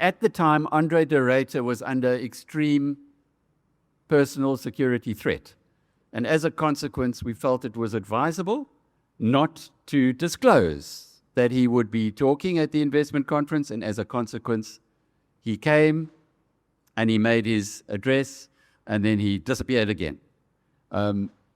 at the time, Andre de Ruyter was under extreme personal security threat. And as a consequence, we felt it was advisable not to disclose that he would be talking at the investment conference. And as a consequence, he came and he made his address and then he disappeared again.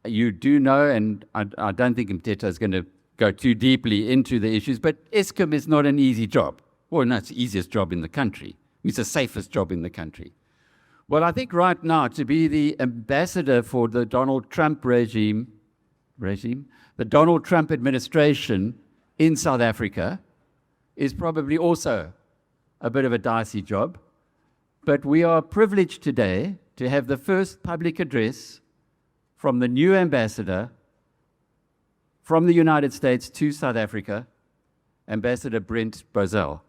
You do know, and I don't think Mteto is going to go too deeply into the issues, but Eskom is not an easy job. Well, no, it's the easiest job in the country. It's the safest job in the country. Well, I think right now to be the ambassador for the Donald Trump regime, the Donald Trump administration in South Africa is probably also a bit of a dicey job. But we are privileged today to have the first public address from the new ambassador from the United States to South Africa, Ambassador Brent Bozell.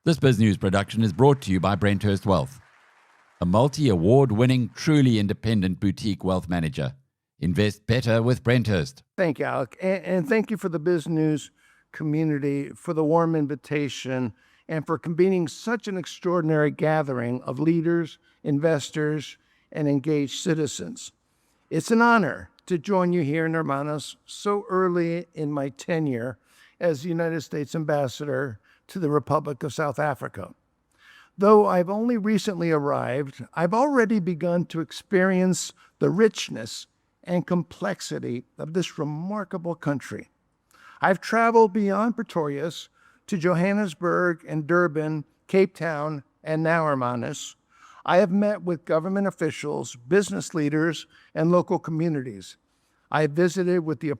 This BizNews production is brought to you by Brenthurst Wealth, a multi-award-winning, truly independent boutique wealth manager. Invest better with Brenthurst. Thank you, Alec. And thank you for the BizNews community, for the warm invitation, and for convening such an extraordinary gathering of leaders, investors, and engaged citizens. It's an honor to join you here in Hermanos so early in my tenure as the United States Ambassador to the Republic of South Africa. Though I've only recently arrived, I've already begun to experience the richness and complexity of this remarkable country. I've traveled beyond Pretorius to Johannesburg and Durban, Cape Town, and now Hermanos. I have met with government officials, business leaders, and local communities. I have visited at the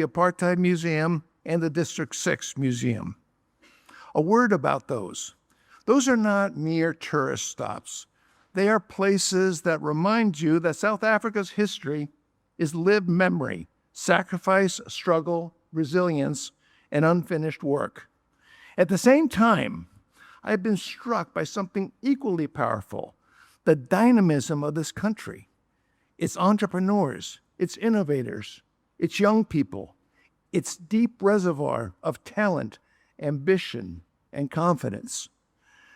Apartheid Museum and the District 6 Museum. A word about those. Those are not mere tourist stops. They are places that remind you that South Africa's history is lived memory, sacrifice, struggle, resilience, and unfinished work. At the same time, I have been struck by something equally powerful, the dynamism of this country, its entrepreneurs, its innovators, its young people, its deep reservoir of talent, ambition, and confidence.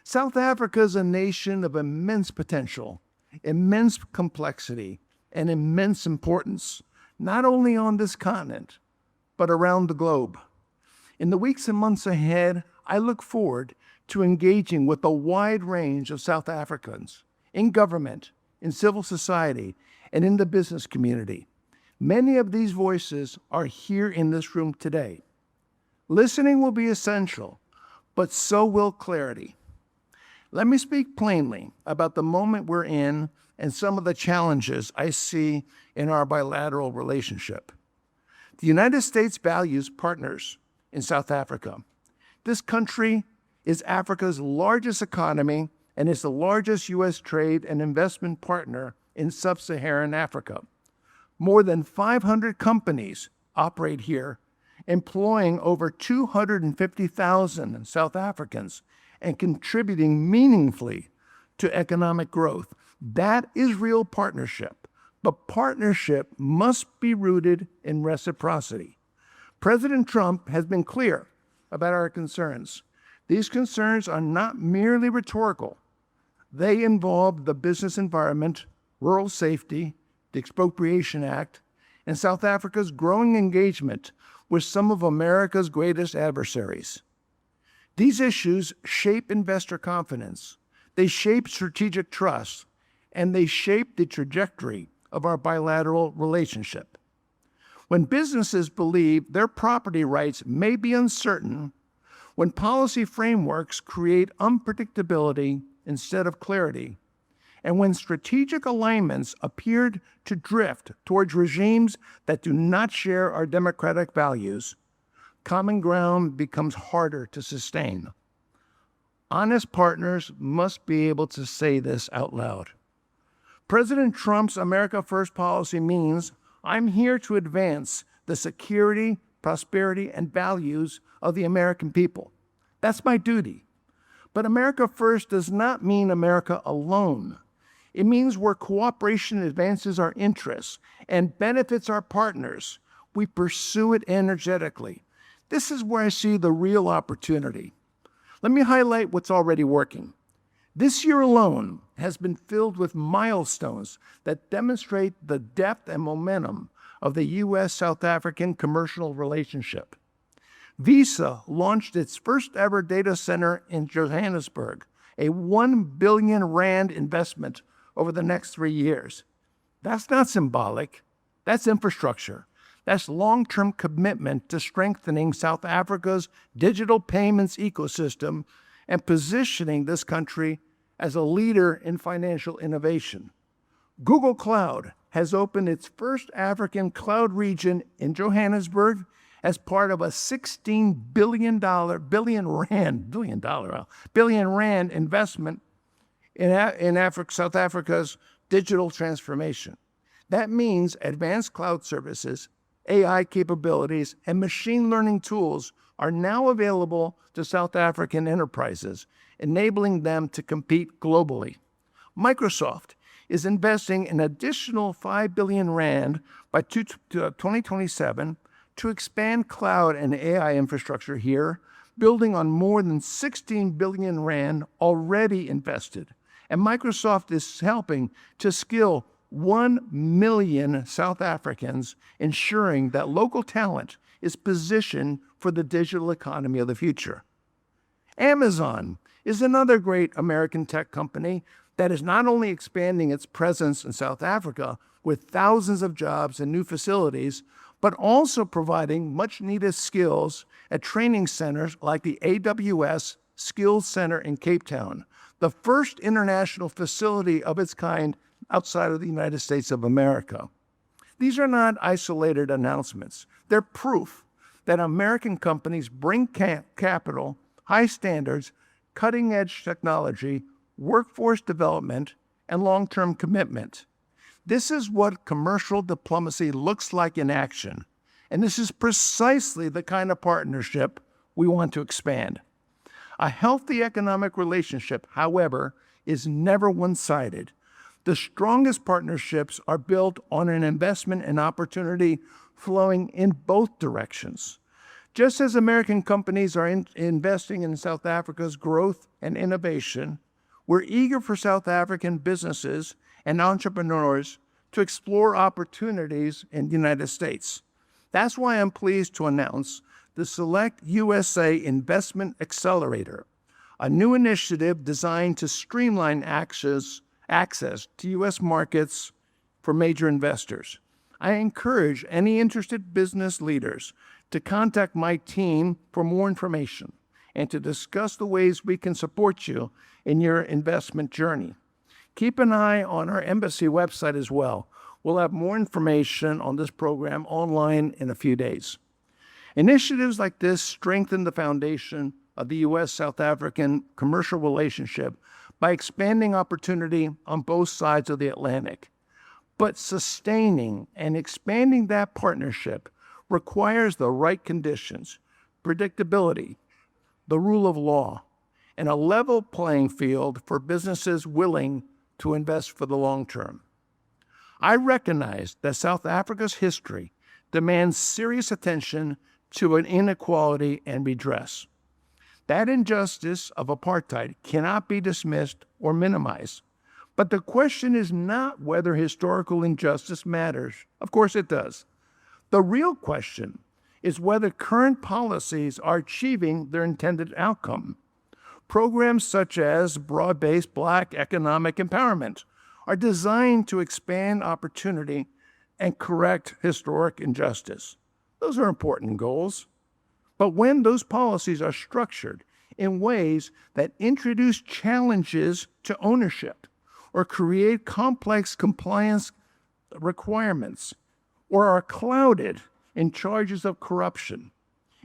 South Africa is a nation of immense potential, immense complexity, and immense importance, not only on this continent, but around the globe. In the weeks and months ahead, I look forward to engaging with a wide range of South Africans in government, in civil society, and in the business community. Many of these voices are here in this room today. Listening will be essential, but so will clarity. Let me speak plainly about the moment we're in and some of the challenges I see in our bilateral relationship. The United States values partners in South Africa. This country is Africa's largest economy and is the largest U.S. trade and investment partner in sub-Saharan Africa. More than 500 companies operate here, employing over 250,000 South Africans and contributing meaningfully to economic growth. That is real partnership, but partnership must be rooted in reciprocity. President Trump has been clear about our concerns. These concerns are not merely rhetorical. They involve the business environment, rural safety, the Expropriation Act, and South Africa's growing engagement with some of America's greatest adversaries. These issues shape investor confidence, they shape strategic trust, and they shape the trajectory of our bilateral relationship. When businesses believe their property rights may be uncertain, when policy frameworks create unpredictability instead of clarity, and when strategic alignments appeared to drift towards regimes that do not share our democratic values, common ground becomes harder to sustain. Honest partners must be able to say this out loud. President Trump's America First policy means I'm here to advance the security, prosperity, and values of the American people. That's my duty. But America First does not mean America alone. It means where cooperation advances our interests and benefits our partners, we pursue it energetically. This is where I see the real opportunity. Let me highlight what's already working. This year alone has been filled with milestones that demonstrate the depth and momentum of the U.S.-South African commercial relationship. Visa launched its first ever data center in Johannesburg, a 1 billion rand investment over the next 3 years. That's not symbolic. That's infrastructure. That's long-term commitment to strengthening South Africa's digital payments ecosystem and positioning this country as a leader in financial innovation. Google Cloud has opened its first African cloud region in Johannesburg as part of a $16 billion investment in South Africa's digital transformation. That means advanced cloud services, AI capabilities, and machine learning tools are now available to South African enterprises, enabling them to compete globally. Microsoft is investing an additional 5 billion rand by 2027 to expand cloud and AI infrastructure here, building on more than 16 billion rand already invested. And Microsoft is helping to skill 1 million South Africans, ensuring that local talent is positioned for the digital economy of the future. Amazon is another great American tech company that is not only expanding its presence in South Africa with thousands of jobs and new facilities, but also providing much-needed skills at training centers like the AWS Skills Center in Cape Town, the first international facility of its kind outside of the United States of America. These are not isolated announcements. They're proof that American companies bring capital, high standards, cutting-edge technology, workforce development, and long-term commitment. This is what commercial diplomacy looks like in action, and this is precisely the kind of partnership we want to expand. A healthy economic relationship, however, is never one-sided. The strongest partnerships are built on an investment and opportunity flowing in both directions. Just as American companies are investing in South Africa's growth and innovation, we're eager for South African businesses and entrepreneurs to explore opportunities in the United States. That's why I'm pleased to announce the Select USA Investment Accelerator, a new initiative designed to streamline access to U.S. markets for major investors. I encourage any interested business leaders to contact my team for more information and to discuss the ways we can support you in your investment journey. Keep an eye on our embassy website as well. We'll have more information on this program online in a few days. Initiatives like this strengthen the foundation of the U.S.-South African commercial relationship by expanding opportunity on both sides of the Atlantic. But sustaining and expanding that partnership requires the right conditions, predictability, the rule of law, and a level playing field for businesses willing to invest for the long term. I recognize that South Africa's history demands serious attention to an inequality and redress. That injustice of apartheid cannot be dismissed or minimized. But the question is not whether historical injustice matters. Of course it does. The real question is whether current policies are achieving their intended outcome. Programs such as broad-based Black economic empowerment are designed to expand opportunity and correct historic injustice. Those are important goals. But when those policies are structured in ways that introduce challenges to ownership or create complex compliance requirements or are clouded in charges of corruption,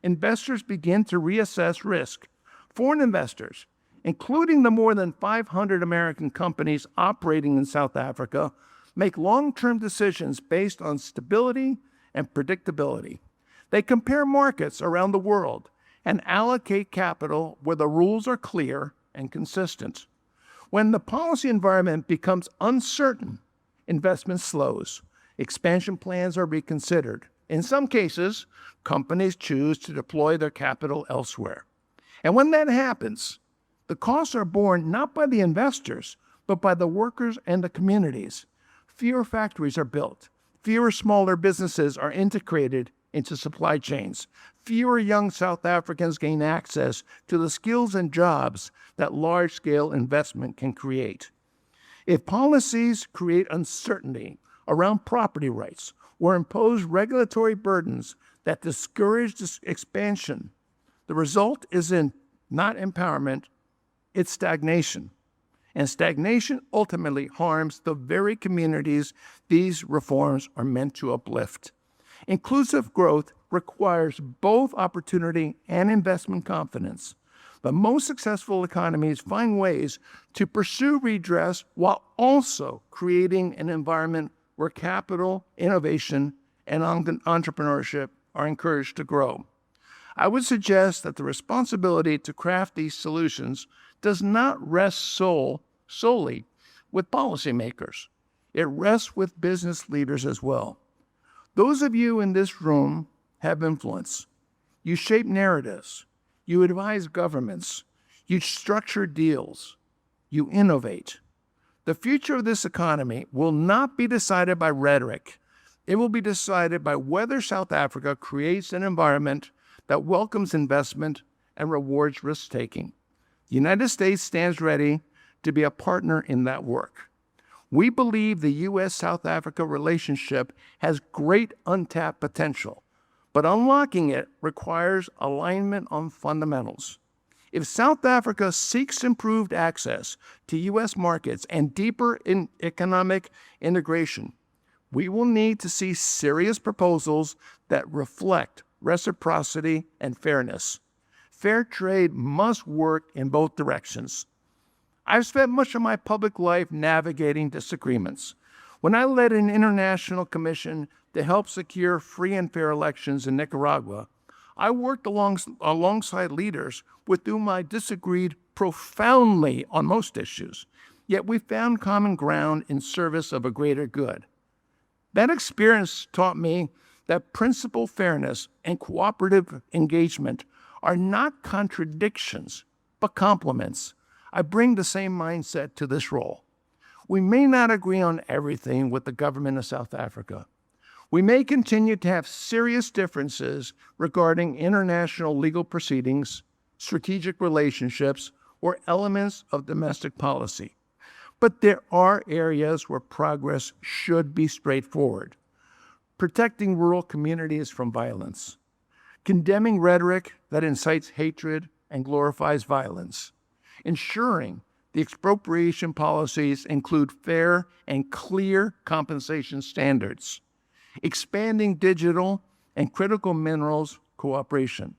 investors begin to reassess risk. Foreign investors, including the more than 500 American companies operating in South Africa, make long-term decisions based on stability and predictability. They compare markets around the world and allocate capital where the rules are clear and consistent. When the policy environment becomes uncertain, investment slows. Expansion plans are reconsidered. In some cases, companies choose to deploy their capital elsewhere. And when that happens, the costs are borne not by the investors, but by the workers and the communities. Fewer factories are built. Fewer smaller businesses are integrated into supply chains. Fewer young South Africans gain access to the skills and jobs that large-scale investment can create. If policies create uncertainty around property rights or impose regulatory burdens that discourage this expansion, the result isn't not empowerment, it's stagnation. And stagnation ultimately harms the very communities these reforms are meant to uplift. Inclusive growth requires both opportunity and investment confidence. The most successful economies find ways to pursue redress while also creating an environment where capital, innovation, and entrepreneurship are encouraged to grow. I would suggest that the responsibility to craft these solutions does not rest solely with policymakers. It rests with business leaders as well. Those of you in this room have influence. You shape narratives. You advise governments. You structure deals. You innovate. The future of this economy will not be decided by rhetoric. It will be decided by whether South Africa creates an environment that welcomes investment and rewards risk-taking. The United States stands ready to be a partner in that work. We believe the U.S.-South Africa relationship has great untapped potential, but unlocking it requires alignment on fundamentals. If South Africa seeks improved access to U.S. markets and deeper economic integration, we will need to see serious proposals that reflect reciprocity and fairness. Fair trade must work in both directions. I've spent much of my public life navigating disagreements. When I led an international commission to help secure free and fair elections in Nicaragua, I worked alongside leaders with whom I disagreed profoundly on most issues, yet we found common ground in service of a greater good. That experience taught me that principled fairness and cooperative engagement are not contradictions, but complements. I bring the same mindset to this role. We may not agree on everything with the government of South Africa. We may continue to have serious differences regarding international legal proceedings, strategic relationships, or elements of domestic policy. But there are areas where progress should be straightforward. Protecting rural communities from violence, condemning rhetoric that incites hatred and glorifies violence, ensuring the expropriation policies include fair and clear compensation standards, expanding digital and critical minerals cooperation,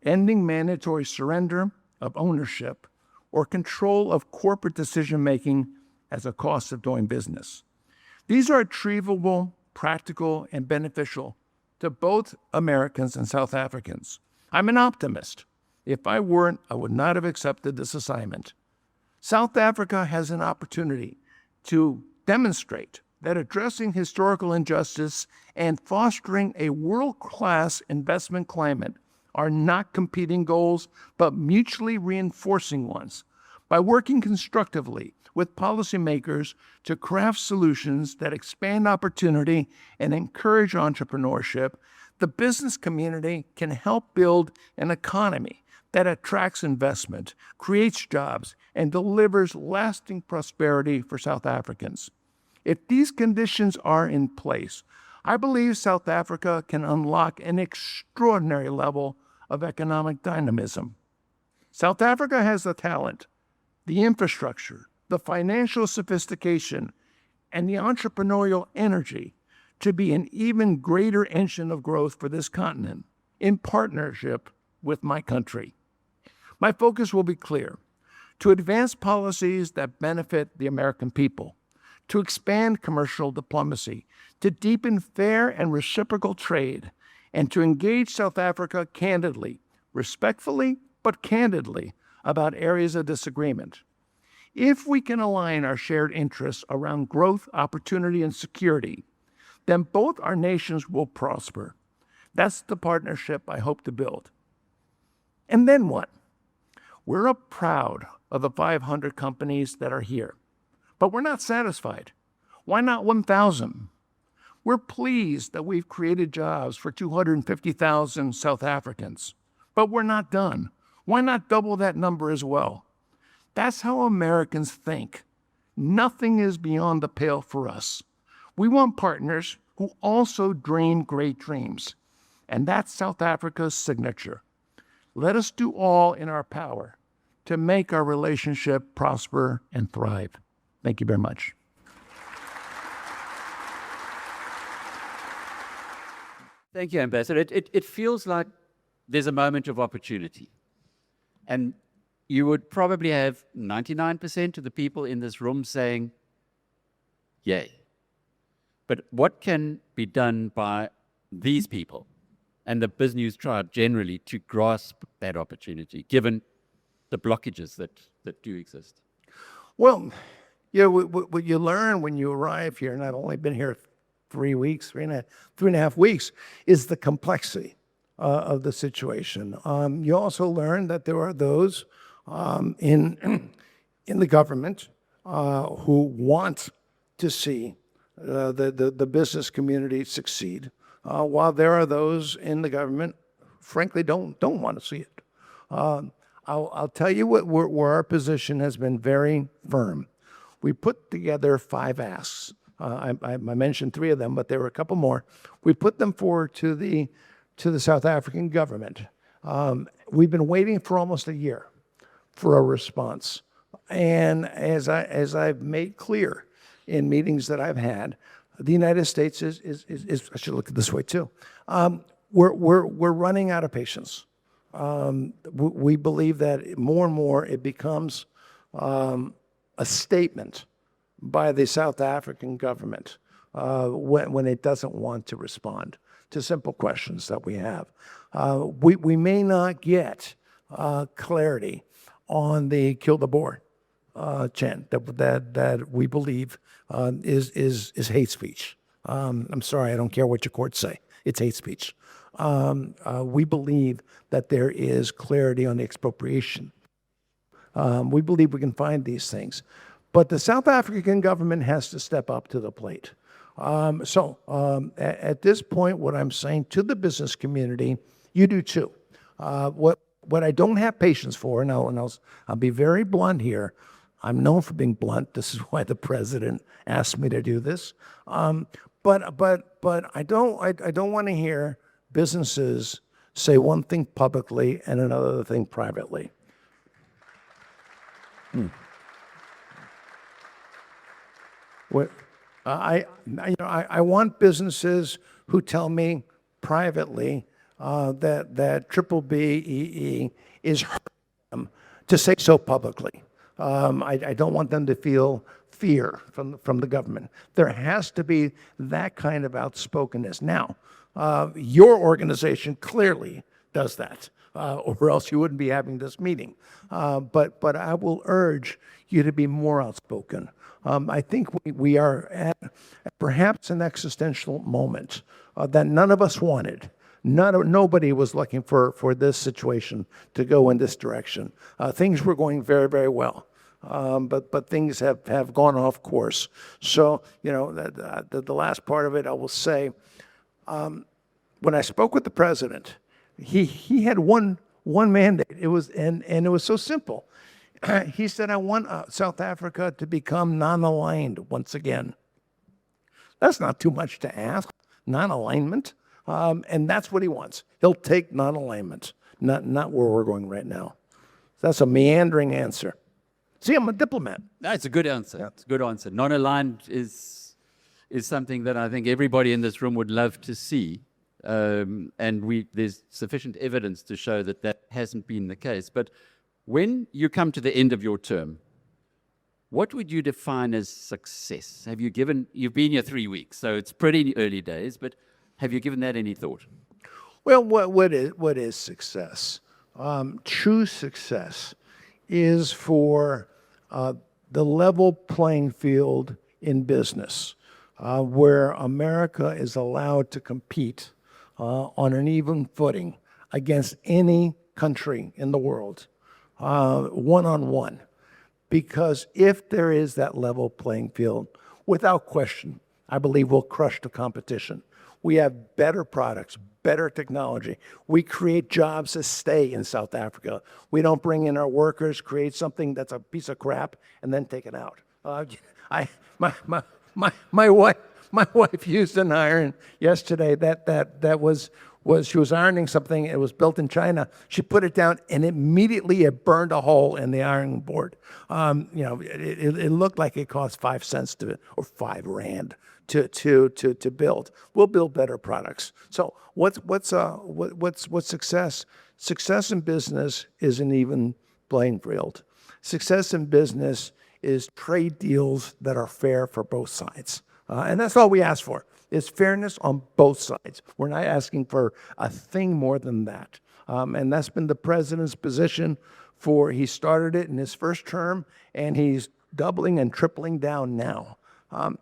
ending mandatory surrender of ownership or control of corporate decision-making as a cost of doing business. These are achievable, practical, and beneficial to both Americans and South Africans. I'm an optimist. If I weren't, I would not have accepted this assignment. South Africa has an opportunity to demonstrate that addressing historical injustice and fostering a world-class investment climate are not competing goals, but mutually reinforcing ones. By working constructively with policymakers to craft solutions that expand opportunity and encourage entrepreneurship, the business community can help build an economy that attracts investment, creates jobs, and delivers lasting prosperity for South Africans. If these conditions are in place, I believe South Africa can unlock an extraordinary level of economic dynamism. South Africa has the talent, the infrastructure, the financial sophistication, and the entrepreneurial energy to be an even greater engine of growth for this continent in partnership with my country. My focus will be clear: to advance policies that benefit the American people, to expand commercial diplomacy, to deepen fair and reciprocal trade, and to engage South Africa candidly, respectfully, but candidly about areas of disagreement. If we can align our shared interests around growth, opportunity, and security, then both our nations will prosper. That's the partnership I hope to build. And then what? We're proud of the 500 companies that are here, but we're not satisfied. Why not 1,000? We're pleased that we've created jobs for 250,000 South Africans, but we're not done. Why not double that number as well? That's how Americans think. Nothing is beyond the pale for us. We want partners who also dream great dreams, and that's South Africa's signature. Let us do all in our power to make our relationship prosper and thrive. Thank you very much. Thank you, Ambassador. It feels like there's a moment of opportunity. And you would probably have 99% of the people in this room saying, yay. But what can be done by these people and the business tribe generally to grasp that opportunity, given the blockages that do exist? Well, what you learn when you arrive here, and I've only been here 3 weeks, three and a half weeks, is the complexity of the situation. You also learn that there are those in the government who want to see the business community succeed, while there are those in the government, frankly, don't want to see it. I'll tell you where our position has been very firm. We put together 5 asks. I mentioned 3 of them, but there were a couple more. We put them forward to the South African government. We've been waiting for almost a year for a response. And as I've made clear in meetings that I've had, the United States is I should look at it this way too. We're running out of patience. We believe that more and more it becomes a statement by the South African government when it doesn't want to respond to simple questions that we have. We may not get clarity on the kill the boer chant that we believe is hate speech. I'm sorry, I don't care what your courts say. It's hate speech. We believe that there is clarity on the expropriation. We believe we can find these things. But the South African government has to step up to the plate. At this point, what I'm saying to the business community, you do too. What I don't have patience for, and I'll be very blunt here. I'm known for being blunt. This is why the president asked me to do this. But I don't want to hear businesses say one thing publicly and another thing privately. I want businesses who tell me privately that triple BEE is hurting them to say so publicly. I don't want them to feel fear from the government. There has to be that kind of outspokenness. Now, your organization clearly does that, or else you wouldn't be having this meeting. But I will urge you to be more outspoken. I think we are at perhaps an existential moment that none of us wanted. Nobody was looking for this situation to go in this direction. Things were going very, very well, but things have gone off course. So, the last part of it, I will say, when I spoke with the president, he had one mandate. It was so simple. He said, I want South Africa to become non-aligned once again. That's not too much to ask, non-alignment. And that's what he wants. He'll take non-alignment, not where we're going right now. That's a meandering answer. See, I'm a diplomat. No, it's a good answer. Yeah. It's a good answer. Non-aligned is something that I think everybody in this room would love to see. And there's sufficient evidence to show that hasn't been the case. But when you come to the end of your term, what would you define as success? You've been here 3 weeks, so it's pretty early days, but have you given that any thought? Well, what is success? True success is for the level playing field in business, where America is allowed to compete on an even footing against any country in the world, one-on-one. Because if there is that level playing field, without question, I believe we'll crush the competition. We have better products, better technology. We create jobs that stay in South Africa. We don't bring in our workers, create something that's a piece of crap, and then take it out. My wife used an iron yesterday that was she was ironing something. It was built in China. She put it down, and immediately it burned a hole in the ironing board. It looked like it cost 5 cents or 5 rand to build. We'll build better products. So what's success? Success in business is an even playing field. Success in business is trade deals that are fair for both sides. And that's all we ask for, is fairness on both sides. We're not asking for a thing more than that. And that's been the president's position he started it in his first term, and he's doubling and tripling down now.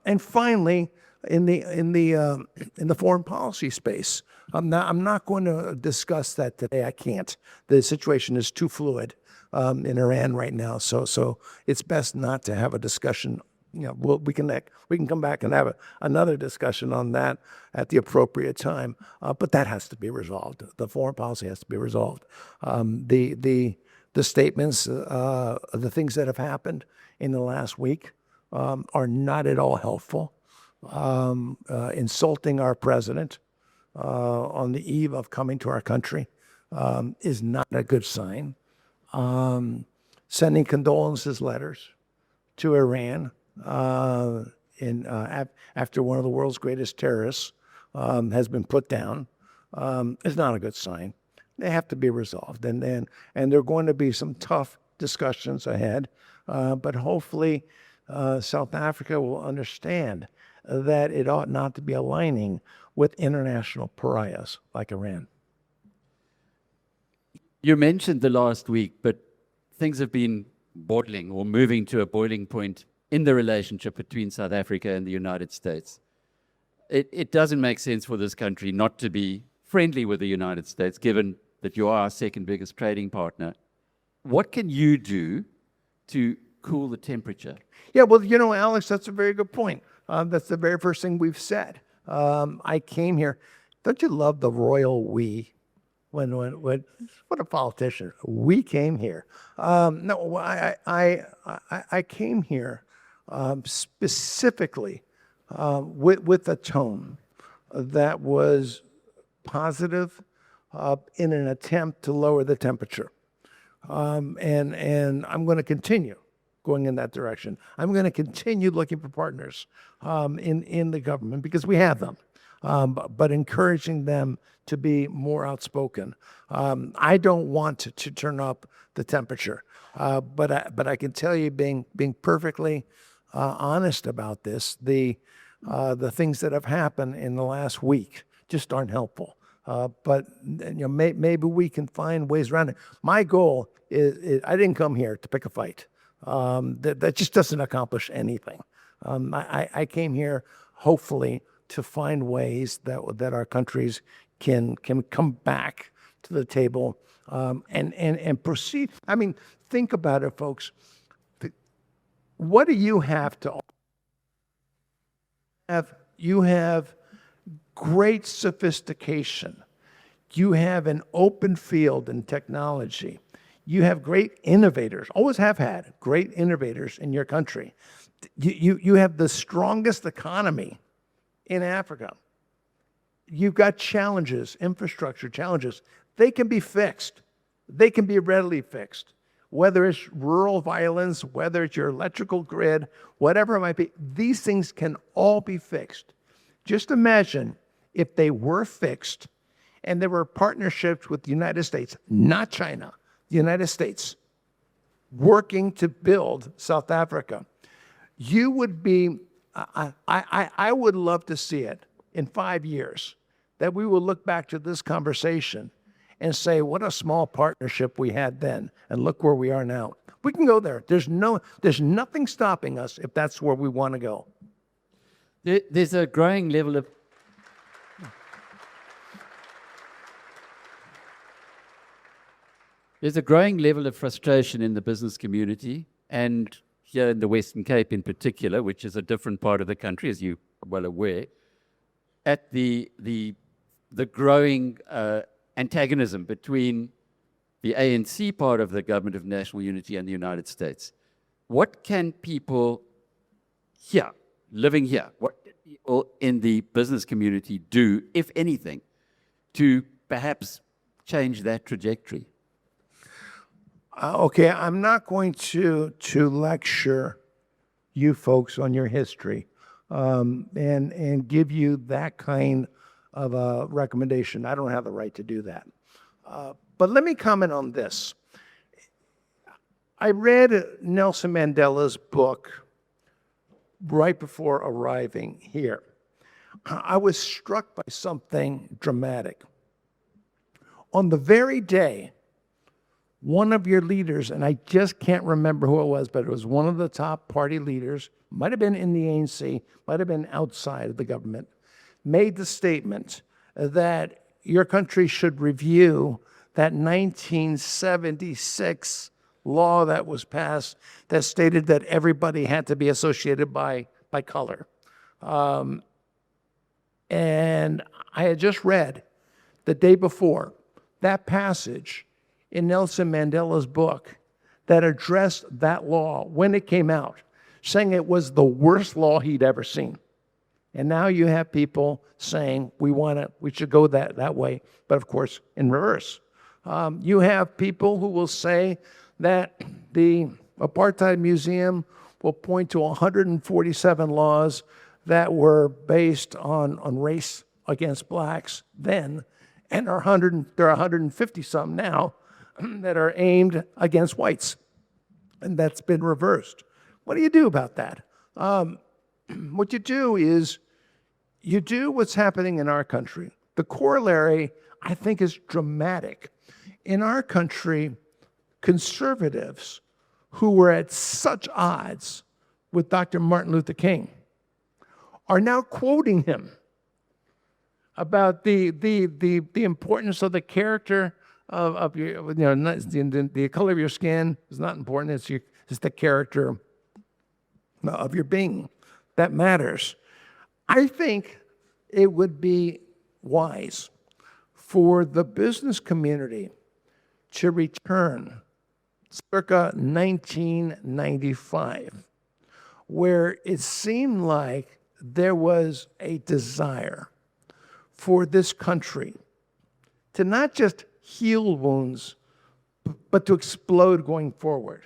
And finally, in the foreign policy space, I'm not going to discuss that today. I can't. The situation is too fluid in Iran right now, so it's best not to have a discussion. We can come back and have another discussion on that at the appropriate time. But that has to be resolved. The foreign policy has to be resolved. The statements, the things that have happened in the last week are not at all helpful. Insulting our president on the eve of coming to our country is not a good sign. Sending condolences letters to Iran after one of the world's greatest terrorists has been put down is not a good sign. They have to be resolved, and there are going to be some tough discussions ahead, but hopefully South Africa will understand that it ought not to be aligning with international pariahs like Iran. You mentioned the last week, but things have been boiling or moving to a boiling point in the relationship between South Africa and the United States. It doesn't make sense for this country not to be friendly with the United States, given that you are our second biggest trading partner. What can you do to cool the temperature? Yeah, well, Alex, that's a very good point. That's the very first thing we've said. I came here. Don't you love the royal we? When what a politician. We came here. No, I came here specifically with a tone that was positive in an attempt to lower the temperature. And I'm going to continue going in that direction. I'm going to continue looking for partners in the government because we have them, but encouraging them to be more outspoken. I don't want to turn up the temperature, but I can tell you, being perfectly honest about this, the things that have happened in the last week just aren't helpful. But maybe we can find ways around it. My goal is I didn't come here to pick a fight. That just doesn't accomplish anything. I came here hopefully to find ways that our countries can come back to the table and proceed. I mean, think about it, folks. What do you have to have? You have great sophistication. You have an open field in technology. You have great innovators, always have had great innovators in your country. You have the strongest economy in Africa. You've got challenges, infrastructure challenges. They can be fixed. They can be readily fixed. Whether it's rural violence, whether it's your electrical grid, whatever it might be, these things can all be fixed. Just imagine if they were fixed and there were partnerships with the United States, not China, the United States, working to build South Africa. You would be, I would love to see it in 5 years, that we will look back to this conversation and say, what a small partnership we had then, and look where we are now. We can go there. There's nothing stopping us if that's where we want to go. There's a growing level of... There's a growing level of frustration in the business community, and here in the Western Cape in particular, which is a different part of the country, as you're well aware, at the growing antagonism between the ANC part of the Government of National Unity and the United States. What can people here, living here, what can people in the business community do, if anything, to perhaps change that trajectory? Okay, I'm not going to lecture you folks on your history and give you that kind of a recommendation. I don't have the right to do that. But let me comment on this. I read Nelson Mandela's book right before arriving here. I was struck by something dramatic. On the very day, one of your leaders, and I just can't remember who it was, but it was one of the top party leaders, might have been in the ANC, might have been outside of the government, made the statement that your country should review that 1976 law that was passed that stated that everybody had to be associated by color. And I had just read the day before that passage in Nelson Mandela's book that addressed that law when it came out, saying it was the worst law he'd ever seen. And now you have people saying we should go that way, but of course in reverse. You have people who will say that the Apartheid Museum will point to 147 laws that were based on race against blacks then, and there are 150 some now that are aimed against whites, and that's been reversed. What do you do about that? What you do is you do what's happening in our country. The corollary, I think, is dramatic. In our country, conservatives who were at such odds with Dr. Martin Luther King are now quoting him about the importance of the character of your, the color of your skin is not important. It's the character of your being that matters. I think it would be wise for the business community to return circa 1995, where it seemed like there was a desire for this country to not just heal wounds, but to explode going forward.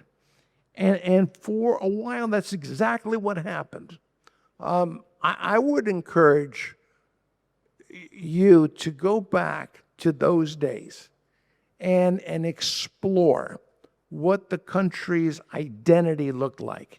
And for a while, that's exactly what happened. I would encourage you to go back to those days and explore what the country's identity looked like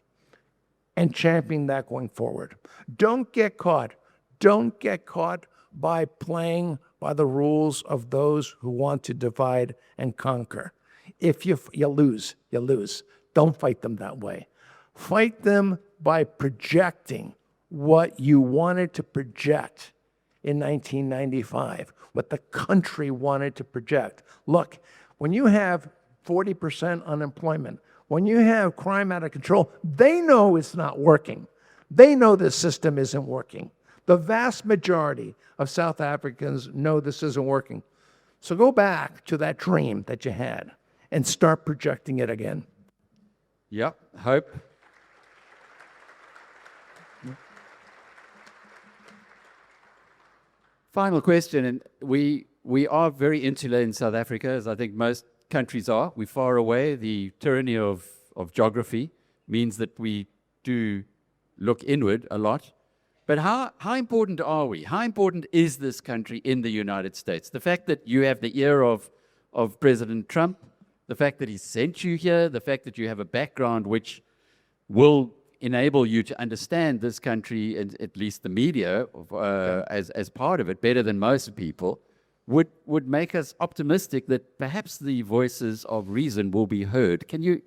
and champion that going forward. Don't get caught. Don't get caught by playing by the rules of those who want to divide and conquer. If you lose, you lose. Don't fight them that way. Fight them by projecting what you wanted to project in 1995, what the country wanted to project. Look, when you have 40% unemployment, when you have crime out of control, they know it's not working. They know the system isn't working. The vast majority of South Africans know this isn't working. So go back to that dream that you had and start projecting it again. Yeah, hope. Final question, and we are very insular in South Africa, as I think most countries are. We're far away. The tyranny of geography means that we do look inward a lot. But how important are we? How important is this country in the United States? The fact that you have the ear of President Trump, the fact that he sent you here, the fact that you have a background which will enable you to understand this country, and at least the media, as part of it, better than most people, would make us optimistic that perhaps the voices of reason will be heard. Can you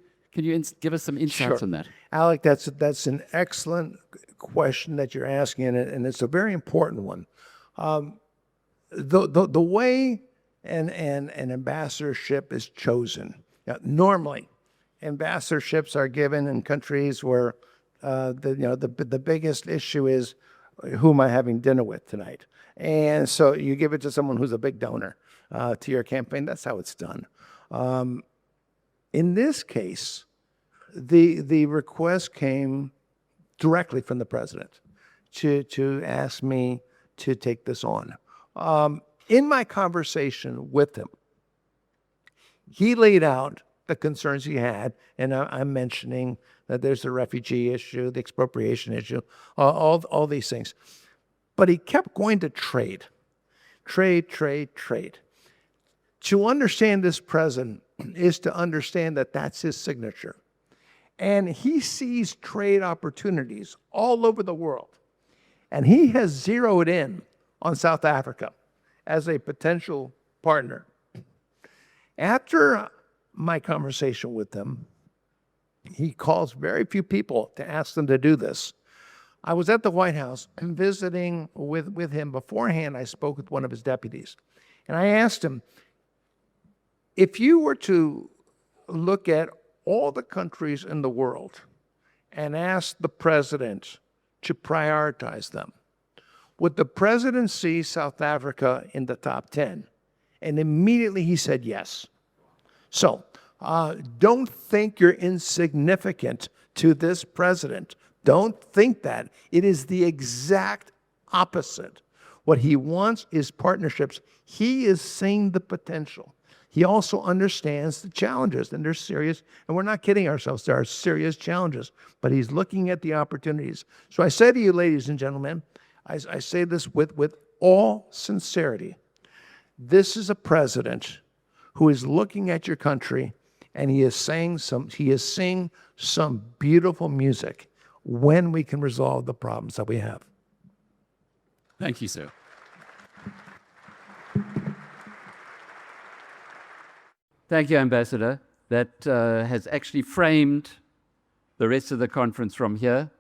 give us some insights on that? Alec, that's an excellent question that you're asking, and it's a very important one. The way an ambassadorship is chosen Normally, ambassadorships are given in countries where the biggest issue is who am I having dinner with tonight? And so you give it to someone who's a big donor to your campaign. That's how it's done. In this case, the request came directly from the president to ask me to take this on. In my conversation with him, he laid out the concerns he had, and I'm mentioning that there's the refugee issue, the expropriation issue, all these things. But he kept going to trade. To understand this president is to understand that that's his signature. And he sees trade opportunities all over the world. And he has zeroed in on South Africa as a potential partner. After my conversation with him, he calls very few people to ask them to do this. I was at the White House and visiting with him. Beforehand, I spoke with one of his deputies. And I asked him, if you were to look at all the countries in the world and ask the president to prioritize them, would the president see South Africa in the top 10? And immediately he said yes. So don't think you're insignificant to this president. Don't think that. It is the exact opposite. What he wants is partnerships. He is seeing the potential. He also understands the challenges, and they're serious, and we're not kidding ourselves. There are serious challenges, but he's looking at the opportunities. So I say to you, ladies and gentlemen, I say this with all sincerity. This is a president who is looking at your country, and he is seeing some beautiful music when we can resolve the problems that we have. Thank you, sir. Thank you, Ambassador. That has actually framed the rest of the conference from here.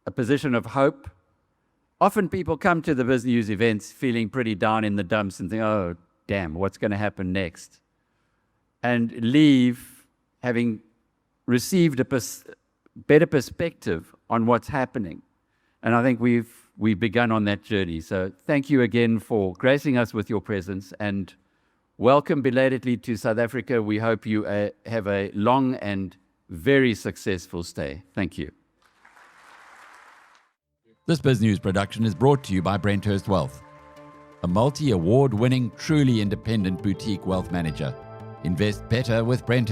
A position of hope. Often people come to the BizNews events feeling pretty down in the dumps and think, oh, damn, what's going to happen next? And leave having received a better perspective on what's happening. And I think we've begun on that journey. So thank you again for gracing us with your presence, and welcome belatedly to South Africa. We hope you have a long and very successful stay. Thank you. This BizNews production is brought to you by Brent Wealth, a multi-award winning, truly independent boutique wealth manager. Invest better with Brent.